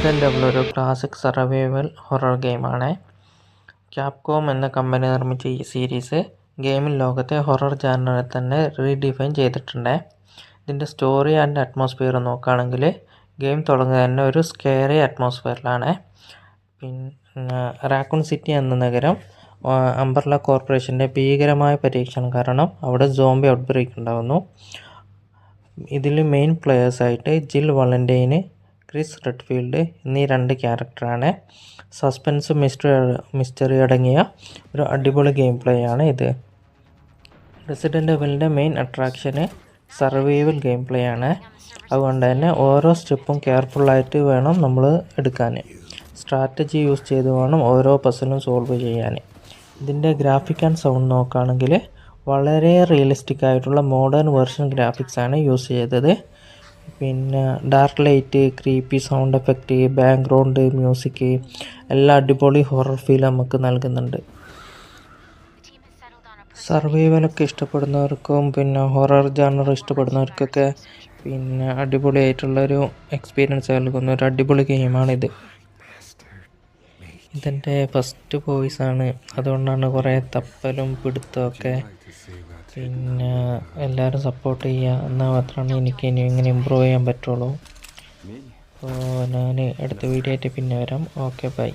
Resident എവിൽ ഒരു classic survival horror ഗെയിമാണ്. ക്യാപ്കോം എന്ന കമ്പനി നിർമ്മിച്ച ഈ സീരീസ് ഗെയിമിംഗ് ലോകത്തെ ഹൊറർ ജാനറിനെ തന്നെ റീഡിഫൈൻ ചെയ്തിട്ടുണ്ട്. ഇതിൻ്റെ സ്റ്റോറി ആൻഡ് അറ്റ്മോസ്ഫിയർ നോക്കുകയാണെങ്കിൽ ഗെയിം തുടങ്ങുക തന്നെ ഒരു സ്കെയറി അറ്റ്മോസ്ഫിയറിലാണ്. പിന്നെ റാക്കൂൺ സിറ്റി എന്ന നഗരം അംബ്രല്ല കോർപ്പറേഷൻ്റെ ഭീകരമായ പരീക്ഷണം കാരണം അവിടെ സോംബി ഔട്ട്ബ്രേക്ക് ഉണ്ടാകുന്നു. ഇതിൽ മെയിൻ പ്ലെയേഴ്സായിട്ട് ജിൽ വാലന്റൈന്, ക്രിസ് റെഡ്ഫീൽഡ് എന്നീ 2 ക്യാരക്ടറാണ്. സസ്പെൻസും മിസ്റ്ററി അടങ്ങിയ ഒരു അടിപൊളി ഗെയിം പ്ലേ ആണ് ഇത്. റെസിഡൻറ്റ് എവിലിൻ്റെ മെയിൻ അട്രാക്ഷന് സർവൈവൽ ഗെയിം പ്ലേ ആണ്. അതുകൊണ്ട് തന്നെ ഓരോ സ്റ്റെപ്പും കെയർഫുള്ളായിട്ട് വേണം നമ്മൾ എടുക്കാൻ. സ്ട്രാറ്റജി യൂസ് ചെയ്ത് വേണം ഓരോ പസിലും സോൾവ് ചെയ്യാൻ. ഇതിൻ്റെ ഗ്രാഫിക് ആൻഡ് സൗണ്ട് നോക്കുകയാണെങ്കിൽ വളരെ റിയലിസ്റ്റിക് ആയിട്ടുള്ള മോഡേൺ വേർഷൻ ഗ്രാഫിക്സാണ് യൂസ് ചെയ്തത്. പിന്നെ dark light, creepy sound effect, background music എല്ലാം അടിപൊളി ഹൊറർ ഫീൽ നമുക്ക് നൽകുന്നുണ്ട്. സർവൈവലൊക്കെ ഇഷ്ടപ്പെടുന്നവർക്കും പിന്നെ ഹൊറർ ജാനർ ഇഷ്ടപ്പെടുന്നവർക്കൊക്കെ പിന്നെ അടിപൊളിയായിട്ടുള്ളൊരു എക്സ്പീരിയൻസ് നൽകുന്ന ഒരു അടിപൊളി ഗെയിമാണിത്. ഇതെൻ്റെ ഫസ്റ്റ് വോയിസാണ്, അതുകൊണ്ടാണ് കുറേ തപ്പലും പിടുത്തമൊക്കെ. പിന്നെ എല്ലാവരും സപ്പോർട്ട് ചെയ്യുക, എന്നാൽ മാത്രമാണ് എനിക്ക് ഇനി ഇങ്ങനെ ഇമ്പ്രൂവ് ചെയ്യാൻ പറ്റുള്ളൂ. അപ്പോൾ ഞാൻ അടുത്ത വീഡിയോ ആയിട്ട് പിന്നെ വരാം. Okay, by.